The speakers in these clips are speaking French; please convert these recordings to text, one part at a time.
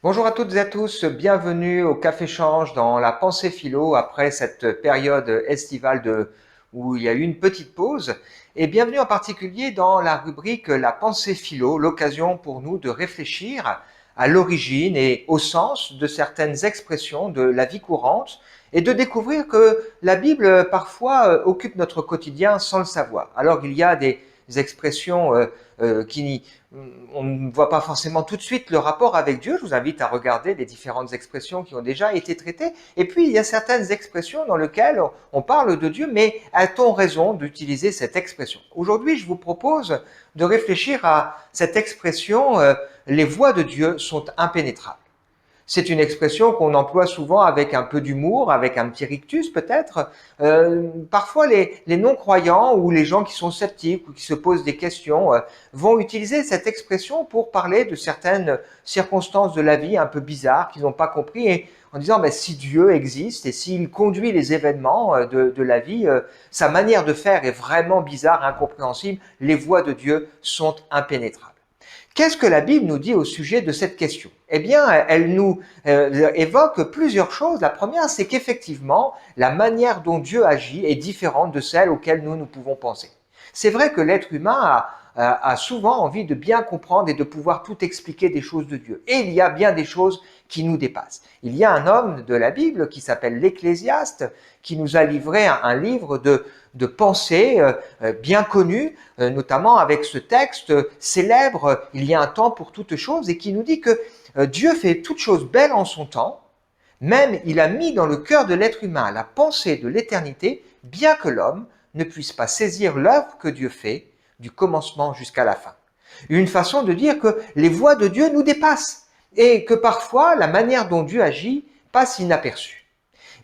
Bonjour à toutes et à tous, bienvenue au Café Change dans la pensée philo après cette période estivale où il y a eu une petite pause et bienvenue en particulier dans la rubrique La pensée philo, l'occasion pour nous de réfléchir à l'origine et au sens de certaines expressions de la vie courante et de découvrir que la Bible parfois occupe notre quotidien sans le savoir. Alors il y a des expressions qui on ne voit pas forcément tout de suite le rapport avec Dieu. Je vous invite à regarder les différentes expressions qui ont déjà été traitées. Et puis, il y a certaines expressions dans lesquelles on parle de Dieu, mais a-t-on raison d'utiliser cette expression? Aujourd'hui, je vous propose de réfléchir à cette expression les voies de Dieu sont impénétrables. C'est une expression qu'on emploie souvent avec un peu d'humour, avec un petit rictus peut-être. Parfois, les non-croyants ou les gens qui sont sceptiques ou qui se posent des questions vont utiliser cette expression pour parler de certaines circonstances de la vie un peu bizarres qu'ils n'ont pas compris et en disant ben, si Dieu existe et s'il conduit les événements de la vie, sa manière de faire est vraiment bizarre, incompréhensible, les voies de Dieu sont impénétrables. Qu'est-ce que la Bible nous dit au sujet de cette question? Eh bien, elle nous évoque plusieurs choses. La première, c'est qu'effectivement, la manière dont Dieu agit est différente de celle auxquelles nous pouvons penser. C'est vrai que l'être humain a souvent envie de bien comprendre et de pouvoir tout expliquer des choses de Dieu. Et il y a bien des choses qui nous dépassent. Il y a un homme de la Bible qui s'appelle l'Ecclésiaste, qui nous a livré un livre de pensée bien connu, notamment avec ce texte célèbre, il y a un temps pour toutes choses, et qui nous dit que Dieu fait toutes choses belles en son temps, même il a mis dans le cœur de l'être humain la pensée de l'éternité, bien que l'homme ne puisse pas saisir l'œuvre que Dieu fait, du commencement jusqu'à la fin. Une façon de dire que les voies de Dieu nous dépassent, et que parfois la manière dont Dieu agit passe inaperçue.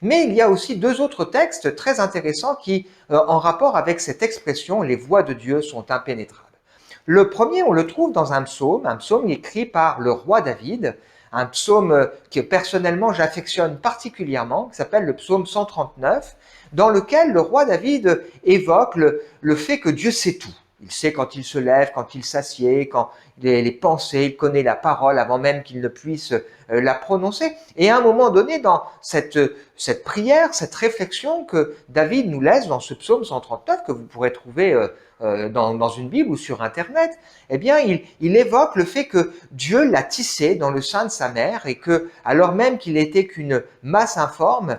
Mais il y a aussi deux autres textes très intéressants qui, en rapport avec cette expression, les voies de Dieu sont impénétrables. Le premier, on le trouve dans un psaume écrit par le roi David, un psaume que personnellement j'affectionne particulièrement, qui s'appelle le psaume 139, dans lequel le roi David évoque le fait que Dieu sait tout. Il sait quand il se lève, quand il s'assied, quand les pensées, il connaît la parole avant même qu'il ne puisse la prononcer. Et à un moment donné, dans cette prière, cette réflexion que David nous laisse dans ce psaume 139, que vous pourrez trouver dans une Bible ou sur Internet, eh bien, il évoque le fait que Dieu l'a tissé dans le sein de sa mère et que, alors même qu'il n'était qu'une masse informe,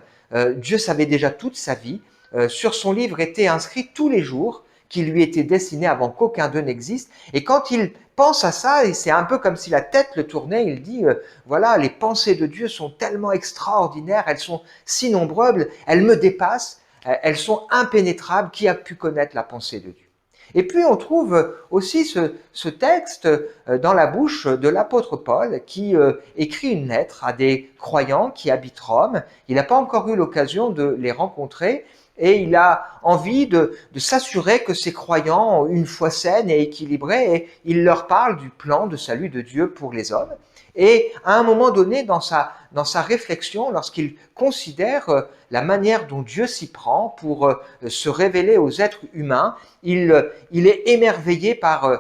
Dieu savait déjà toute sa vie. Sur son livre étaient inscrits tous les jours qui lui étaient destinés avant qu'aucun d'eux n'existe. Et quand il pense à ça, et c'est un peu comme si la tête le tournait, il dit, voilà, les pensées de Dieu sont tellement extraordinaires, elles sont si nombreuses, elles me dépassent, elles sont impénétrables, qui a pu connaître la pensée de Dieu? Et puis on trouve aussi ce texte dans la bouche de l'apôtre Paul qui écrit une lettre à des croyants qui habitent Rome. Il n'a pas encore eu l'occasion de les rencontrer et il a envie de s'assurer que ces croyants ont une foi saine et équilibrée et il leur parle du plan de salut de Dieu pour les hommes. Et à un moment donné, dans sa réflexion, lorsqu'il considère la manière dont Dieu s'y prend pour se révéler aux êtres humains, il est émerveillé par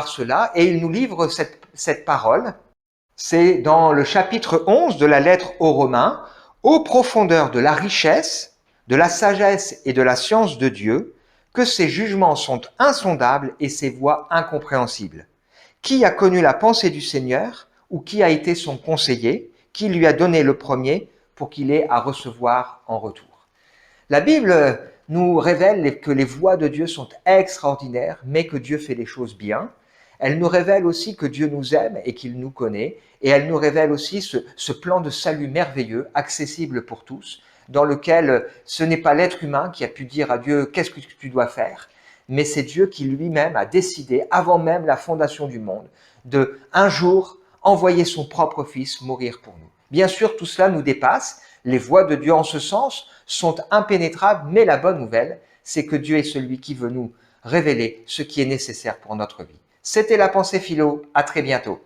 cela et il nous livre cette parole. C'est dans le chapitre 11 de la lettre aux Romains, aux profondeurs de la richesse, de la sagesse et de la science de Dieu, que ses jugements sont insondables et ses voies incompréhensibles. Qui a connu la pensée du Seigneur ou qui a été son conseiller, qui lui a donné le premier pour qu'il ait à recevoir en retour? La Bible nous révèle que les voies de Dieu sont extraordinaires, mais que Dieu fait les choses bien. Elle nous révèle aussi que Dieu nous aime et qu'il nous connaît. Et elle nous révèle aussi ce plan de salut merveilleux, accessible pour tous, dans lequel ce n'est pas l'être humain qui a pu dire à Dieu qu'est-ce que tu dois faire, mais c'est Dieu qui lui-même a décidé, avant même la fondation du monde, de un jour envoyer son propre Fils mourir pour nous. Bien sûr, tout cela nous dépasse. Les voies de Dieu en ce sens sont impénétrables, mais la bonne nouvelle, c'est que Dieu est celui qui veut nous révéler ce qui est nécessaire pour notre vie. C'était la pensée philo, à très bientôt.